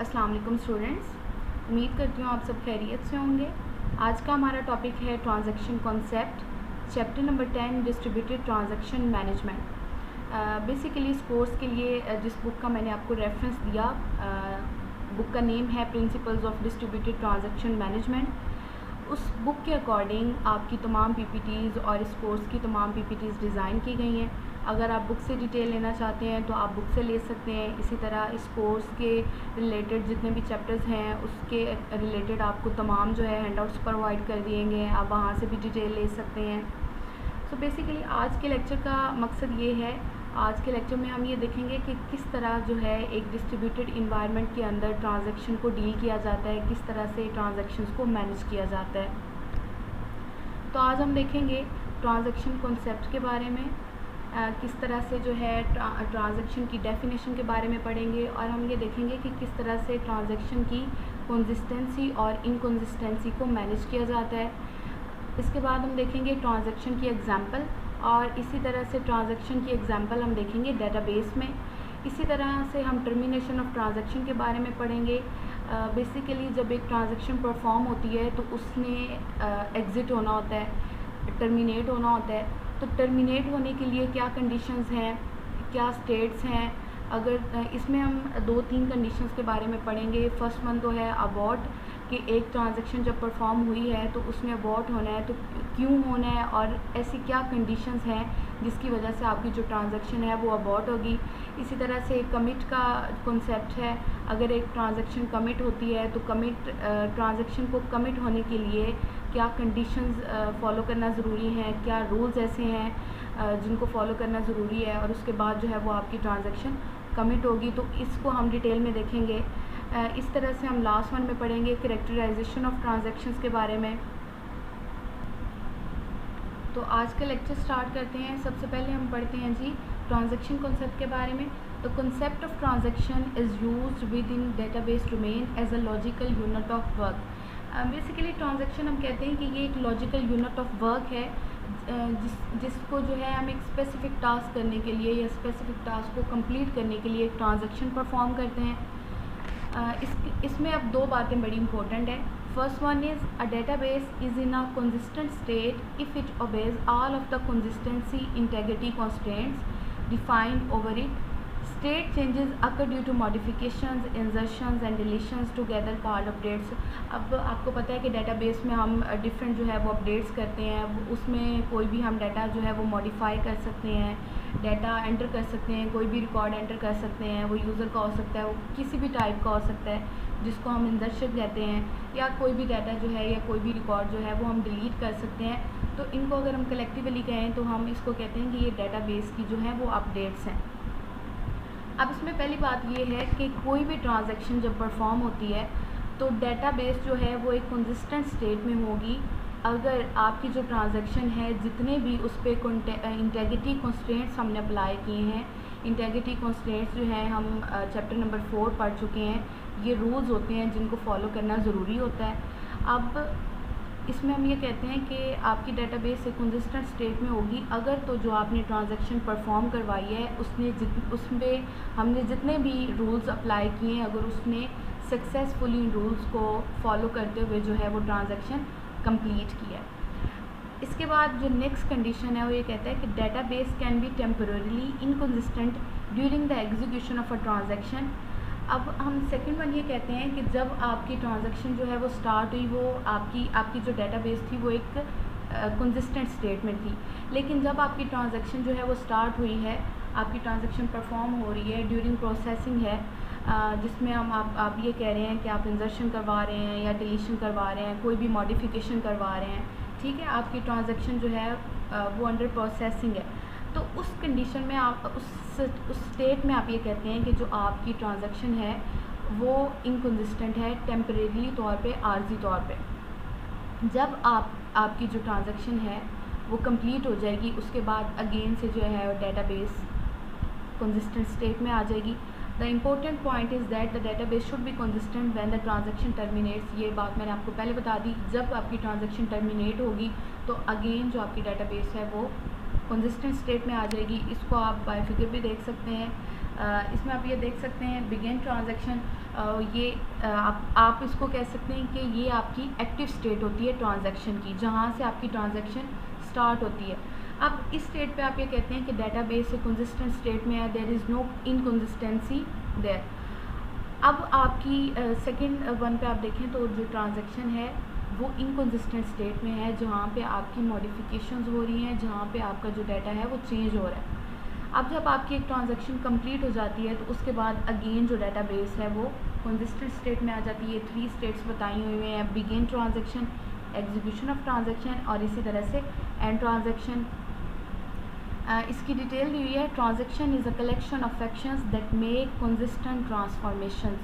अस्सलाम वालेकुम स्टूडेंट्स, उम्मीद करती हूँ आप सब खैरियत से होंगे। आज का हमारा टॉपिक है transaction concept, chapter number 10 distributed transaction management. Basically इस कोर्स के लिए जिस बुक का मैंने आपको रेफरेंस दिया, बुक का नेम है principles of distributed transaction management. उस बुक के अकॉर्डिंग आपकी तमाम पीपीटीज़ और इस कोर्स की तमाम पीपीटीज़ डिज़ाइन की गई हैं। अगर आप बुक से डिटेल लेना चाहते हैं तो आप बुक से ले सकते हैं। इसी तरह इस कोर्स के रिलेटेड जितने भी चैप्टर्स हैं उसके रिलेटेड आपको तमाम जो है हैंडआउट्स प्रोवाइड कर दिए गए हैं, आप वहाँ से भी डिटेल ले सकते हैं। सो बेसिकली आज के लेक्चर का मकसद ये है, आज के लेक्चर में हम ये देखेंगे कि किस तरह जो है एक डिस्ट्रीब्यूटेड इन्वायरमेंट के अंदर ट्रांजैक्शन को डील किया जाता है, किस तरह से ट्रांजैक्शंस को मैनेज किया जाता है। तो आज हम देखेंगे ट्रांजैक्शन कॉन्सेप्ट के बारे में, किस तरह से जो है ट्रांजैक्शन की डेफिनेशन के बारे में पढ़ेंगे, और हम ये देखेंगे कि किस तरह से ट्रांजैक्शन की कंसिस्टेंसी और इनकंसिस्टेंसी को मैनेज किया जाता है। इसके बाद हम देखेंगे ट्रांजैक्शन की एग्जांपल, और इसी तरह से ट्रांजैक्शन की एग्जांपल हम देखेंगे डेटाबेस में। इसी तरह से हम टर्मिनेशन ऑफ ट्रांजैक्शन के बारे में पढ़ेंगे। बेसिकली जब एक ट्रांजैक्शन परफॉर्म होती है तो उसने एग्ज़िट होना होता है, टर्मिनेट होना होता है। तो टर्मिनेट होने के लिए क्या कंडीशंस हैं, क्या स्टेट्स हैं। अगर इसमें हम 2-3 कंडीशंस के बारे में पढ़ेंगे। फर्स्ट वन तो है अबॉर्ट, कि एक ट्रांजैक्शन जब परफॉर्म हुई है तो उसमें अबॉर्ट होना है तो क्यों होना है, और ऐसी क्या कंडीशंस हैं जिसकी वजह से आपकी जो ट्रांजैक्शन है वो अबॉर्ट होगी। इसी तरह से कमिट का कॉन्सेप्ट है, अगर एक ट्रांजैक्शन कमिट होती है तो कमिट ट्रांजैक्शन को कमिट होने के लिए क्या कंडीशंस फॉलो करना ज़रूरी हैं, क्या रूल्स ऐसे हैं जिनको फॉलो करना ज़रूरी है, और उसके बाद जो है वो आपकी ट्रांजैक्शन कमिट होगी। तो इसको हम डिटेल में देखेंगे। इस तरह से हम लास्ट वन में पढ़ेंगे कैरेक्टराइजेशन ऑफ ट्रांजैक्शंस के बारे में। तो आज का लेक्चर स्टार्ट करते हैं। सबसे पहले हम पढ़ते हैं जी ट्रांजैक्शन कॉन्सेप्ट के बारे में। The concept of transaction is used within database domain as a logical unit of work. Basically transaction हम कहते हैं कि ये एक लॉजिकल यूनिट ऑफ वर्क है, जिसको जो है हम एक स्पेसिफिक टास्क करने के लिए या स्पेसिफिक टास्क को कंप्लीट करने के लिए एक ट्रांजैक्शन परफॉर्म करते हैं। इसमें अब 2 बातें बड़ी इंपॉर्टेंट है। First one is a database is in a consistent state if it obeys all of the consistency integrity constraints defined over it. State changes occur due to modifications, insertions and deletions together called updates. अब आपको पता है कि database में हम different जो है वो अपडेट्स करते हैं, उसमें कोई भी हम डाटा जो है वो मॉडिफाई कर सकते हैं, डाटा एंटर कर सकते हैं, कोई भी रिकॉर्ड एंटर कर सकते हैं। वो यूज़र का हो सकता है, वो किसी भी टाइप का हो सकता है जिसको हम इंसर्शन कहते हैं, या कोई भी डाटा जो है या कोई भी रिकॉर्ड जो है वो हम डिलीट कर सकते हैं। तो इनको अगर हम कलेक्टिवली कहें तो हम इसको कहते हैं कि ये डेटाबेस की जो है वो अपडेट्स हैं। अब इसमें पहली बात ये है कि कोई भी ट्रांजैक्शन जब परफॉर्म होती है तो डेटाबेस जो है वो एक कंसिस्टेंट स्टेट में होगी अगर आपकी जो ट्रांजैक्शन है जितने भी उस पर इंटेग्रिटी कंस्ट्रेंट्स हमने अप्लाई किए हैं। इंटेग्रिटी कंस्ट्रेंट्स जो हैं हम चैप्टर नंबर 4 पढ़ चुके हैं। ये रूल्स होते हैं जिनको फॉलो करना ज़रूरी होता है। अब इसमें हम ये कहते हैं कि आपकी डेटाबेस एक कंसिस्टेंट स्टेट में होगी अगर तो जो आपने ट्रांजैक्शन परफॉर्म करवाई है उसमें हमने जितने भी रूल्स अप्लाई किए हैं, अगर उसने सक्सेसफुली इन रूल्स को फॉलो करते हुए जो है वो ट्रांजैक्शन कंप्लीट किया है। इसके बाद जो नेक्स्ट कंडीशन है वो ये कहता है कि database can be temporarily inconsistent during the execution of a transaction. अब हम सेकंड वन ये कहते हैं कि जब आपकी ट्रांजैक्शन जो है वो स्टार्ट हुई, वो आपकी जो डेटाबेस थी वो एक कंसिस्टेंट स्टेट में थी, लेकिन जब आपकी ट्रांजैक्शन जो है वो स्टार्ट हुई है, आपकी ट्रांजैक्शन परफॉर्म हो रही है, ड्यूरिंग प्रोसेसिंग है, जिसमें हम आप ये कह रहे हैं कि आप इंसर्शन करवा रहे हैं या डिलीशन करवा रहे हैं, कोई भी मॉडिफिकेशन करवा रहे हैं, ठीक है, आपकी ट्रांजैक्शन जो है वो अंडर प्रोसेसिंग है। तो उस कंडीशन में आप उस स्टेट में आप ये कहते हैं कि जो आपकी ट्रांजैक्शन है वो इनकंसिस्टेंट है टेम्परेरी तौर पे, आर्जी तौर पे। जब आपकी जो ट्रांजैक्शन है वो कंप्लीट हो जाएगी उसके बाद अगेन से जो है डेटाबेस कंसिस्टेंट स्टेट में आ जाएगी। The important point is that the database should be consistent when the transaction terminates. ये बात मैंने आपको पहले बता दी, जब आपकी ट्रांजैक्शन टर्मिनेट होगी तो अगेन जो आपकी डेटाबेस है वो कंसिस्टेंट स्टेट में आ जाएगी। इसको आप बाय फिगर भी देख सकते हैं। इसमें आप ये देख सकते हैं बिगिन ट्रांजैक्शन, ये आप इसको कह सकते हैं कि ये आपकी एक्टिव स्टेट होती है ट्रांजैक्शन की, जहाँ से आपकी ट्रांजैक्शन स्टार्ट होती है। अब इस स्टेट पे आप ये कहते हैं कि डेटाबेस कंसिस्टेंट स्टेट में है, there is no inconsistency there. अब आपकी सेकंड वन पे आप देखें तो जो ट्रांजैक्शन है वो इनकंसिस्टेंट स्टेट में है, जहाँ पे आपकी मॉडिफिकेशंस हो रही हैं, जहाँ पे आपका जो डाटा है वो चेंज हो रहा है। अब जब आपकी एक ट्रांजैक्शन कंप्लीट हो जाती है तो उसके बाद अगेन जो डाटाबेस है वो कंसिस्टेंट स्टेट में आ जाती है। 3 स्टेट्स बताई हुई हैं, begin transaction, execution of transaction और इसी तरह से एंड ट्रांजैक्शन। इसकी डिटेल दी हुई है। Transaction is a collection of actions that make consistent transformations.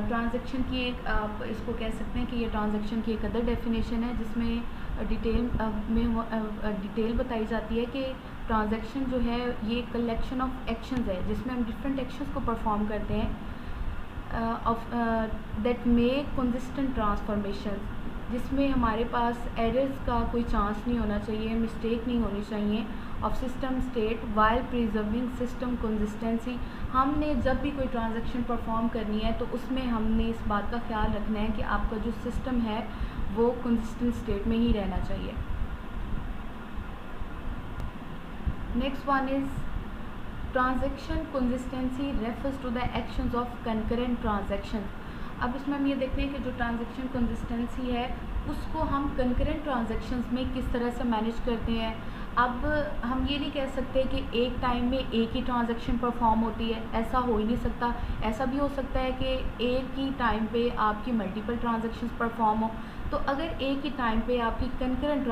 Transaction की एक आप इसको कह सकते हैं कि ये ट्रांजैक्शन की एक अदर डेफिनेशन है, जिसमें डिटेल बताई जाती है कि ट्रांजैक्शन जो है ये कलेक्शन ऑफ एक्शंस है, जिसमें हम डिफरेंट एक्शंस को परफॉर्म करते हैं of that make consistent transformations, जिसमें हमारे पास एरर्स का कोई चांस नहीं होना चाहिए, मिस्टेक नहीं होनी चाहिए of system state while preserving system consistency. हमने जब भी कोई ट्रांजैक्शन परफॉर्म करनी है तो उसमें हमने इस बात का ख्याल रखना है कि आपका जो सिस्टम है वो कंसिस्टेंट स्टेट में ही रहना चाहिए। Next one is transaction consistency refers to the actions of concurrent transaction. अब इसमें हम ये देखते हैं कि जो ट्रांजैक्शन कंसिस्टेंसी है उसको हम कंकरेंट ट्रांजैक्शंस में किस तरह से मैनेज करते हैं। अब हम ये नहीं कह सकते कि एक टाइम में एक ही ट्रांजैक्शन परफॉर्म होती है, ऐसा हो ही नहीं सकता। ऐसा भी हो सकता है कि एक ही टाइम पे आपकी मल्टीपल ट्रांजैक्शंस परफॉर्म हो। तो अगर एक ही टाइम पे आपकी कंकरेंट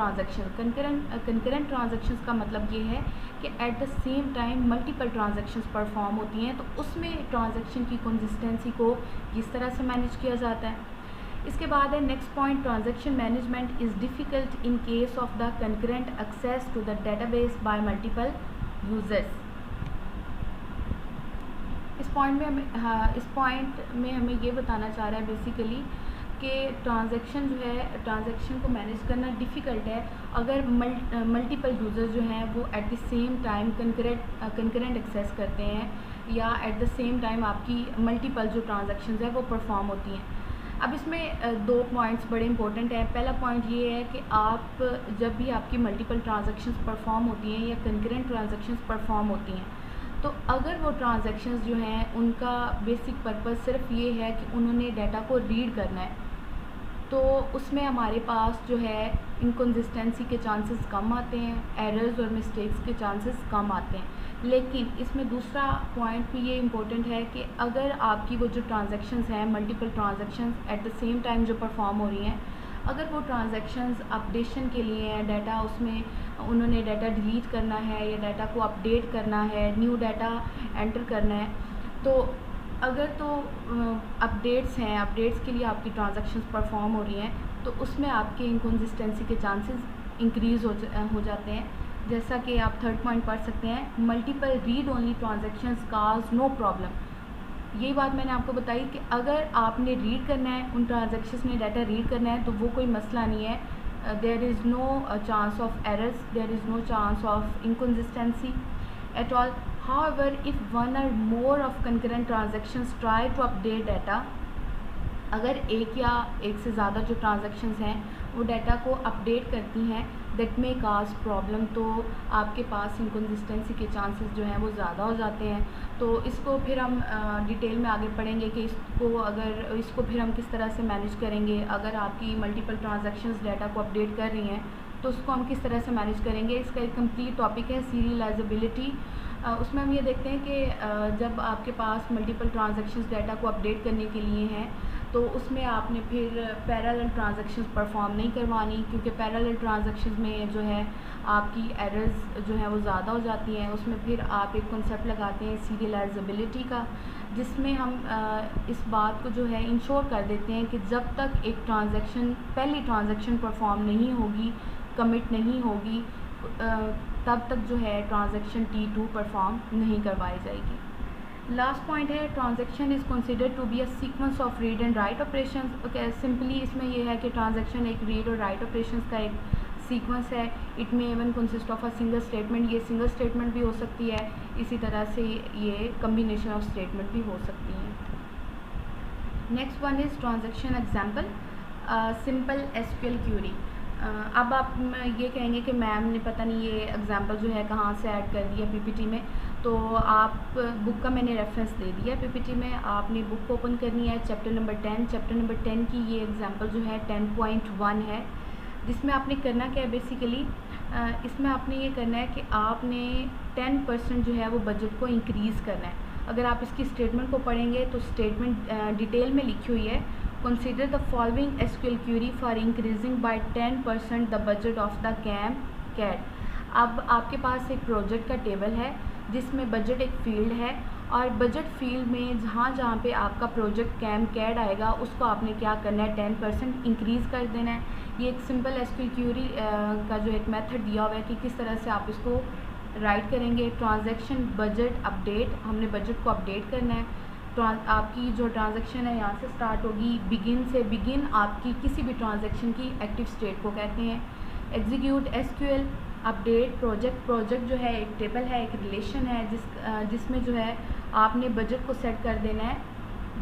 कंकरेंट ट्रांजैक्शंस का मतलब ये है कि eight the same time multiple transactions perform होती हैं, तो उसमें ट्रांजैक्शन की कंसिस्टेंसी को किस तरह से मैनेज किया जाता है। इसके बाद है next point, transaction management is difficult in case of the concurrent access to the database by multiple users. इस पॉइंट में हमें ये बताना चाह रहा है बेसिकली कि ट्रांजैक्शन जो है, ट्रांजैक्शन को मैनेज करना डिफ़िकल्ट है अगर मल्टीपल यूज़र जो हैं वो at the same time concurrent access करते हैं, या एट द सेम टाइम आपकी मल्टीपल जो ट्रांजैक्शंस है वो परफॉर्म होती हैं। अब इसमें 2 पॉइंट्स बड़े इंपॉर्टेंट हैं। पहला पॉइंट ये है कि आप जब भी आपकी मल्टीपल ट्रांजैक्शंस परफॉर्म होती हैं या कंकरेंट ट्रांजैक्शंस परफॉर्म होती हैं, तो अगर वो ट्रांजैक्शंस जो हैं उनका बेसिक पर्पस सिर्फ ये है कि उन्होंने डाटा को रीड करना है, तो उसमें हमारे पास जो है इनकंसिस्टेंसी के चांसेस कम आते हैं, एरर्स और मिस्टेक्स के चांसेस कम आते हैं। लेकिन इसमें दूसरा पॉइंट भी ये इम्पोर्टेंट है कि अगर आपकी वो जो ट्रांजैक्शंस हैं, multiple transactions eight the same time जो परफॉर्म हो रही हैं, अगर वो ट्रांजैक्शंस अपडेशन के लिए हैं, डाटा उसमें उन्होंने डाटा डिलीट करना है या डाटा को अपडेट करना है, न्यू डाटा एंटर करना है, तो अगर तो अपडेट्स हैं, अपडेट्स के लिए आपकी ट्रांजैक्शंस परफॉर्म हो रही हैं, तो उसमें आपके इनकंसिस्टेंसी के चांसेस इंक्रीज़ हो जाते हैं। जैसा कि आप थर्ड पॉइंट पढ़ सकते हैं, मल्टीपल रीड ओनली ट्रांजैक्शंस काज नो प्रॉब्लम। यही बात मैंने आपको बताई कि अगर आपने रीड करना है, उन ट्रांजैक्शंस में डाटा रीड करना है, तो वो कोई मसला नहीं है। There is no chance of errors, there is no chance of inconsistency at all. However, if one or more of concurrent transactions try to update data, अगर एक या एक से ज़्यादा जो ट्रांजैक्शंस हैं वो डाटा को अपडेट करती हैं, दैट में काज प्रॉब्लम, तो आपके पास इनकंसिस्टेंसी के चांसेस जो हैं वो ज़्यादा हो जाते हैं। तो इसको फिर हम डिटेल में आगे पढ़ेंगे कि इसको फिर हम किस तरह से मैनेज करेंगे। अगर आपकी मल्टीपल ट्रांजैक्शंस डाटा को अपडेट कर रही हैं तो उसको हम किस तरह से मैनेज करेंगे। इसका एक कंप्लीट टॉपिक है सीरियलाइजेबिलिटी। उसमें हम ये देखते हैं कि जब आपके पास मल्टीपल ट्रांजैक्शंस डाटा को अपडेट करने के लिए हैं, तो उसमें आपने फिर पैरेलल ट्रांजैक्शंस परफॉर्म नहीं करवानी, क्योंकि पैरेलल ट्रांजैक्शंस में जो है आपकी एरर्स जो है वो ज़्यादा हो जाती हैं। उसमें फिर आप एक कॉन्सेप्ट लगाते हैं सीरियलाइजेबिलिटी का, जिसमें हम इस बात को जो है इंश्योर कर देते हैं कि जब तक एक पहली ट्रांजैक्शन परफॉर्म नहीं होगी, कमिट नहीं होगी, तब तक जो है ट्रांजैक्शन T2 परफॉर्म नहीं करवाई जाएगी। लास्ट पॉइंट है, transaction is considered to be a sequence of read and write operations. Simply इसमें यह है कि ट्रांजैक्शन एक रीड और राइट ऑपरेशंस का एक सीक्वेंस है, it may even consist of a single statement, ये सिंगल स्टेटमेंट भी हो सकती है, इसी तरह से ये कम्बिनेशन ऑफ स्टेटमेंट भी हो सकती हैं। Next one is transaction example, simple SQL query. अब आप ये कहेंगे कि मैम ने पता नहीं ये एग्जांपल जो है कहाँ से ऐड कर दिया पीपीटी में, तो आप बुक का मैंने रेफरेंस दे दिया पीपीटी में, आपने बुक ओपन करनी है, चैप्टर नंबर 10, चैप्टर नंबर 10 की ये एग्जांपल जो है 10.1 है, जिसमें आपने करना क्या है बेसिकली, इसमें आपने ये करना है कि आपने 10% जो है वो बजट को इंक्रीज़ करना है। अगर आप इसकी स्टेटमेंट को पढ़ेंगे तो स्टेटमेंट डिटेल में लिखी हुई है, consider the following SQL query for increasing by 10% the budget of the CAMCAD. अब आपके पास एक प्रोजेक्ट का टेबल है जिसमें बजट एक फील्ड है, और बजट फील्ड में जहाँ जहाँ पे आपका प्रोजेक्ट कैम-कैड आएगा उसको आपने क्या करना है, 10% इंक्रीज़ कर देना है। ये एक सिंपल एसक्यूएल क्यूरी का जो एक मेथड दिया हुआ है कि किस तरह से आप इसको राइट करेंगे। ट्रांजैक्शन बजट अपडेट, हमने बजट को अपडेट करना है। आपकी जो ट्रांजैक्शन है यहाँ से स्टार्ट होगी, बिगिन से, बिगिन आपकी किसी भी ट्रांजैक्शन की एक्टिव स्टेट को कहते हैं। Execute SQL update project, project जो है एक टेबल है, एक रिलेशन है जिसमें जो है आपने बजट को सेट कर देना है,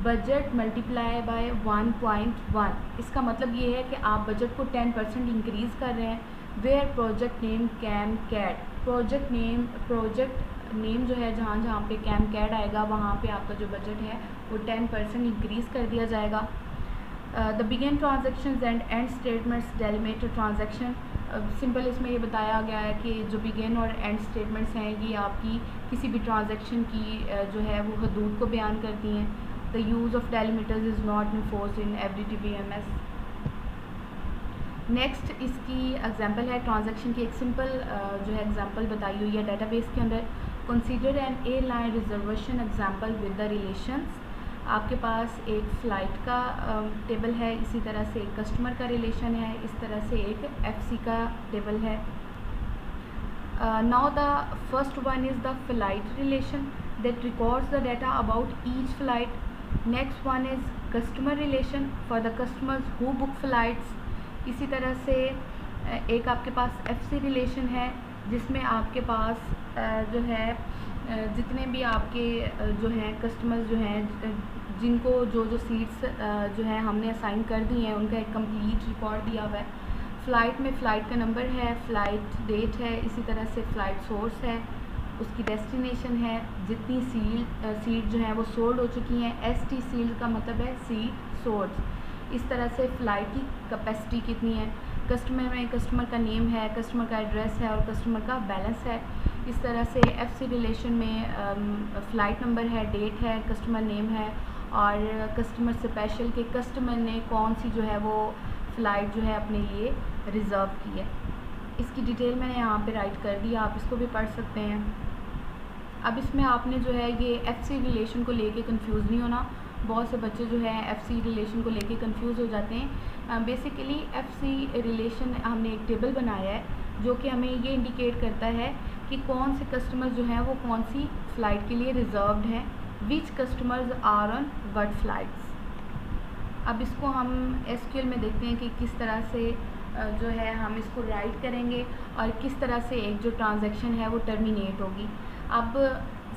बजट मल्टीप्लाई बाय 1.1। इसका मतलब ये है कि आप बजट को 10% इंक्रीज़ कर रहे हैं। Where project name CAMCAD, project name जो है जहाँ जहाँ पे कैम-कैड आएगा वहाँ पे आपका जो बजट है वो 10% इंक्रीज़ कर दिया जाएगा। The begin transactions and end statements delimit transaction, simple इसमें ये बताया गया है कि जो बिगिन और एंड स्टेटमेंट्स हैं ये आपकी किसी भी ट्रांजैक्शन की जो है वो हदूद को बयान करती हैं। The use of delimiters is not enforced in every TBMS। Next इसकी एग्जांपल है ट्रांजैक्शन की, एक सिंपल जो है एग्जांपल बताई हुई है डेटाबेस के अंदर। Consider N airline reservation example with the relations, आपके पास एक फ़्लाइट का टेबल है, इसी तरह से एक कस्टमर का रिलेशन है, इस तरह से एक FC का टेबल है। Now the first one is the flight relation that records the data about each flight. Next one is customer relation for the customers who book flights. इसी तरह से एक आपके पास FC रिलेशन है जिसमें आपके पास जो है जितने भी आपके जो हैं कस्टमर्स जो हैं जिनको जो जो सीट्स जो है हमने असाइन कर दी हैं उनका एक कंप्लीट रिकॉर्ड दिया हुआ है। फ़्लाइट में फ़्लाइट का नंबर है, फ़्लाइट डेट है, इसी तरह से फ़्लाइट सोर्स है, उसकी डेस्टिनेशन है, जितनी सीट जो हैं वो सोल्ड हो चुकी हैं। ST सील्ड का मतलब है सीट सोल्ड। इस तरह से फ़्लाइट की कैपेसिटी कितनी है, कस्टमर में कस्टमर का नेम है, कस्टमर का एड्रेस है और कस्टमर का बैलेंस है। इस तरह से FC रिलेशन में फ़्लाइट नंबर है, डेट है, कस्टमर नेम है और कस्टमर स्पेशल के कस्टमर ने कौन सी जो है वो फ़्लाइट जो है अपने लिए रिज़र्व की है। इसकी डिटेल मैंने यहाँ पे राइट कर दी, आप इसको भी पढ़ सकते हैं। अब इसमें आपने जो है ये FC रिलेशन को लेके कंफ्यूज नहीं होना। बहुत से बच्चे जो है FC रिलेशन को लेके कंफ्यूज हो जाते हैं। बेसिकली FC रिलेशन हमने एक टेबल बनाया है जो कि हमें ये इंडिकेट करता है कि कौन से कस्टमर जो हैं वो कौन सी फ़्लाइट के लिए रिज़र्व्ड हैं, which customers are on what flights. अब इसको हम SQL में देखते हैं कि किस तरह से जो है हम इसको राइट करेंगे और किस तरह से एक जो ट्रांजैक्शन है वो टर्मिनेट होगी। अब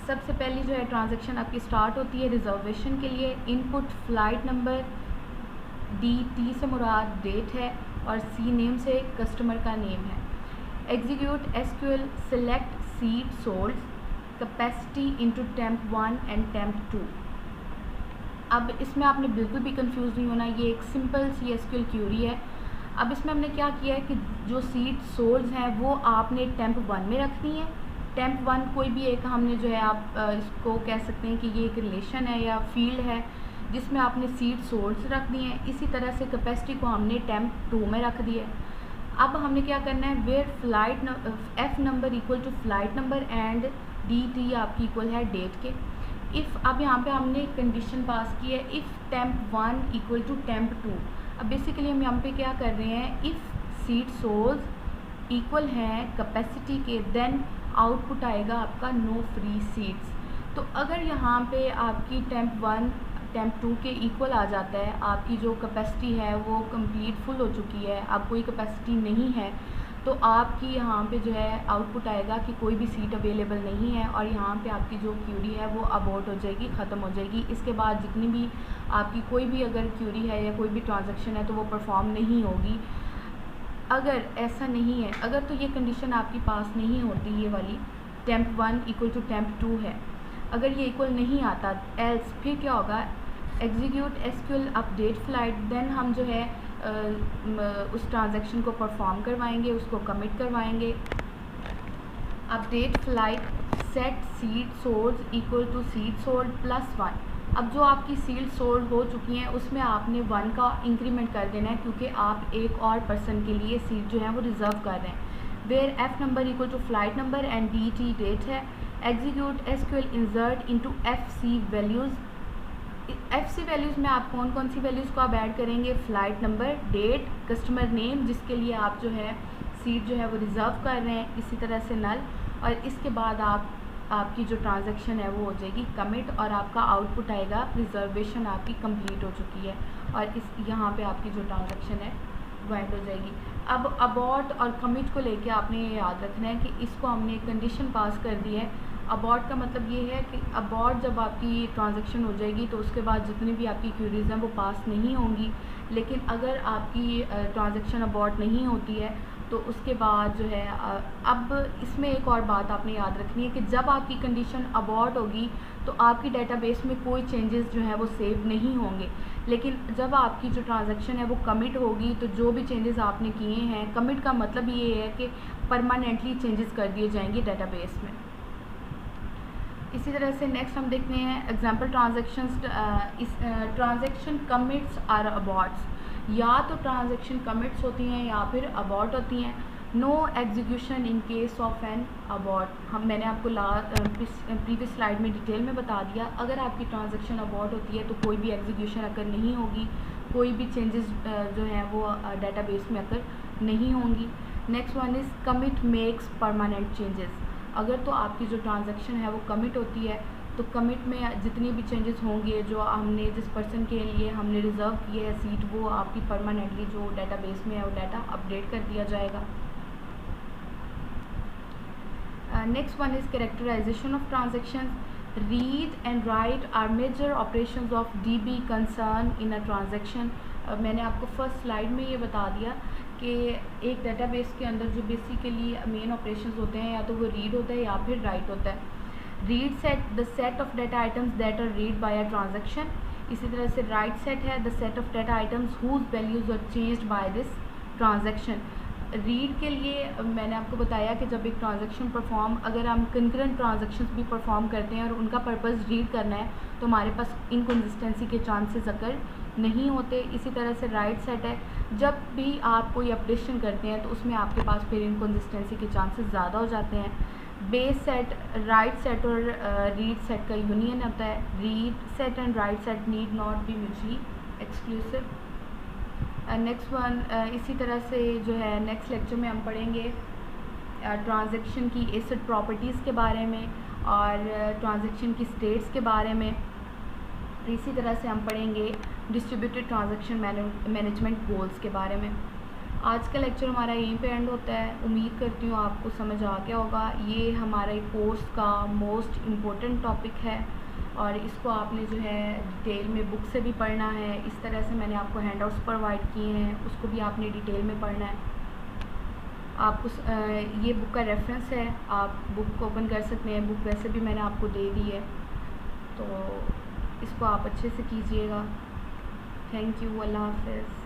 सबसे पहली जो है ट्रांजैक्शन आपकी स्टार्ट होती है रिजर्वेशन के लिए। इनपुट फ़्लाइट नंबर, T से मुराद डेट है और C नेम से कस्टमर का नेम है। Execute SQL select seat sold capacity into temp 1 and temp 2। अब इसमें आपने बिल्कुल भी कंफ्यूज नहीं होना, ये एक सिंपल सी SQL क्यूरी है। अब इसमें हमने क्या किया है कि जो सीट सोल्ड हैं वो आपने टेम्प 1 में रखनी है। टेम्प 1 कोई भी एक हमने जो है आप इसको कह सकते हैं कि ये एक रिलेशन है या फील्ड है जिसमें आपने सीट सोल्ड्स रख दी हैं। इसी तरह से कैपेसिटी को हमने टेम्प 2 में रख दिया है। अब हमने क्या करना है, where flight F number equal to flight number and DT आपकी इक्वल है डेट के। इफ़ अब यहाँ पे हमने कंडीशन पास की है, if temp 1 equal to temp 2। अब बेसिकली हम यहाँ पे क्या कर रहे हैं, इफ़ सीट सोल्ड इक्वल है कैपेसिटी के, देन आउटपुट आएगा आपका नो फ्री सीट्स। तो अगर यहाँ पे आपकी टेम्प 1 टेम्प 2 के इक्वल आ जाता है, आपकी जो कैपेसिटी है वो कंप्लीट फुल हो चुकी है, अब कोई कैपेसिटी नहीं है, तो आपकी यहाँ पे जो है आउटपुट आएगा कि कोई भी सीट अवेलेबल नहीं है, और यहाँ पे आपकी जो क्यूरी है वो अबॉर्ट हो जाएगी, ख़त्म हो जाएगी। इसके बाद जितनी भी आपकी कोई भी अगर क्यूरी है या कोई भी ट्रांजैक्शन है तो वो परफॉर्म नहीं होगी। अगर ऐसा नहीं है, अगर तो ये कंडीशन आपके पास नहीं होती, ये वाली temp1 इक्वल टू temp2 है, अगर ये इक्वल नहीं आता, एल्स फिर क्या होगा, execute SQL update flight, then हम जो है उस ट्रांजैक्शन को परफॉर्म करवाएंगे, उसको कमिट करवाएंगे। Update flight set seat sold equal to seat sold +1। अब जो आपकी सीड सोल्ड हो चुकी हैं उसमें आपने 1 का इंक्रीमेंट कर देना है, क्योंकि आप एक और पर्सन के लिए सीट जो है वो रिज़र्व कर रहे हैं। Where f number equal to flight number and dt date है। Execute SQL insert into FC values. FC values में आप कौन कौन सी वैल्यूज़ को आप ऐड करेंगे, flight number, date, customer name जिसके लिए आप जो है सीट जो है वो रिज़र्व कर रहे हैं, इसी तरह से नल, और इसके बाद आपकी जो ट्रांजैक्शन है वो हो जाएगी कमिट, और आपका आउटपुट आएगा रिजर्वेशन आपकी कंप्लीट हो चुकी है, और इस यहाँ पे आपकी जो ट्रांजैक्शन है वो एंड हो जाएगी। अब अबॉर्ट और कमिट को लेके आपने ये याद रखना है कि इसको हमने कंडीशन पास कर दी है। अबॉर्ट का मतलब ये है कि अबॉर्ट जब आपकी ट्रांजैक्शन हो जाएगी तो उसके बाद जितनी भी आपकी क्यूरीज़ हैं वो पास नहीं होंगी। लेकिन अगर आपकी ट्रांजैक्शन अबॉर्ट नहीं होती है तो उसके बाद जो है अब इसमें एक और बात आपने याद रखनी है कि जब आपकी कंडीशन अबॉर्ट होगी तो आपकी डेटाबेस में कोई चेंजेस जो है वो सेव नहीं होंगे। लेकिन जब आपकी जो ट्रांजैक्शन है वो कमिट होगी तो जो भी चेंजेस आपने किए हैं, कमिट का मतलब ये है कि परमानेंटली चेंजेस कर दिए जाएंगे डेटाबेस में। इसी तरह से नेक्स्ट हम देखते हैं example transactions. Transaction commits or aborts, या तो ट्रांजैक्शन कमिट्स होती हैं या फिर अबॉर्ट होती हैं। No execution in case of an abort, मैंने आपको प्रीवियस स्लाइड में डिटेल में बता दिया। अगर आपकी ट्रांजैक्शन अबॉर्ट होती है तो कोई भी एग्जीक्यूशन अगर नहीं होगी, कोई भी चेंजेस जो हैं वो डेटाबेस में अगर नहीं होंगी। Next one is commit makes permanent changes. अगर तो आपकी जो ट्रांजैक्शन है वो कमिट होती है तो कमिट में जितनी भी चेंजेस होंगे, जो हमने जिस पर्सन के लिए हमने रिज़र्व किए है सीट, वो आपकी परमानेंटली जो डेटाबेस में है वो डाटा अपडेट कर दिया जाएगा। Next one is characterization of transactions. Read and write are major operations of DB concern in a transaction. मैंने आपको फर्स्ट स्लाइड में ये बता दिया कि एक डेटाबेस के अंदर जो बेसिकली मेन ऑपरेशंस होते हैं या तो वो रीड होता है या फिर राइट होता है। Read set the set of data items that are read by a transaction. इसी तरह से राइट सेट है the set of data items whose values are changed by this transaction. Read के लिए मैंने आपको बताया कि जब एक ट्रांजैक्शन परफॉर्म, अगर हम कंकरेंट ट्रांजैक्शंस भी परफॉर्म करते हैं और उनका पर्पस रीड करना है तो हमारे पास इनकन्सिस्टेंसी के चांसेस अगर नहीं होते। इसी तरह से राइट सेट है, जब भी आप कोई अपडेशन करते हैं तो उसमें आपके पास फिर इनकन्सिस्टेंसी के चांसेस ज़्यादा हो जाते हैं। बेस सेट, राइट सेट और रीड सेट का यूनियन होता है। Read set and right set need not be mutually exclusive. Next one, इसी तरह से जो है नेक्स्ट लेक्चर में हम पढ़ेंगे ट्रांजैक्शन की एसिड प्रॉपर्टीज़ के बारे में और ट्रांजैक्शन की स्टेट्स के बारे में। इसी तरह से हम पढ़ेंगे डिस्ट्रीब्यूटेड ट्रांजैक्शन मैनेजमेंट गोल्स के बारे में। आज का लेक्चर हमारा यहीं पे एंड होता है। उम्मीद करती हूँ आपको समझ आ गया होगा। ये हमारे कोर्स का मोस्ट इम्पोर्टेंट टॉपिक है और इसको आपने जो है डिटेल में बुक से भी पढ़ना है। इस तरह से मैंने आपको हैंडआउट्स प्रोवाइड किए हैं, उसको भी आपने डिटेल में पढ़ना है। आपको ये बुक का रेफरेंस है, आप बुक को ओपन कर सकते हैं। बुक वैसे भी मैंने आपको दे दी है, तो इसको आप अच्छे से कीजिएगा। थैंक यू, अल्लाह हाफ़िज़।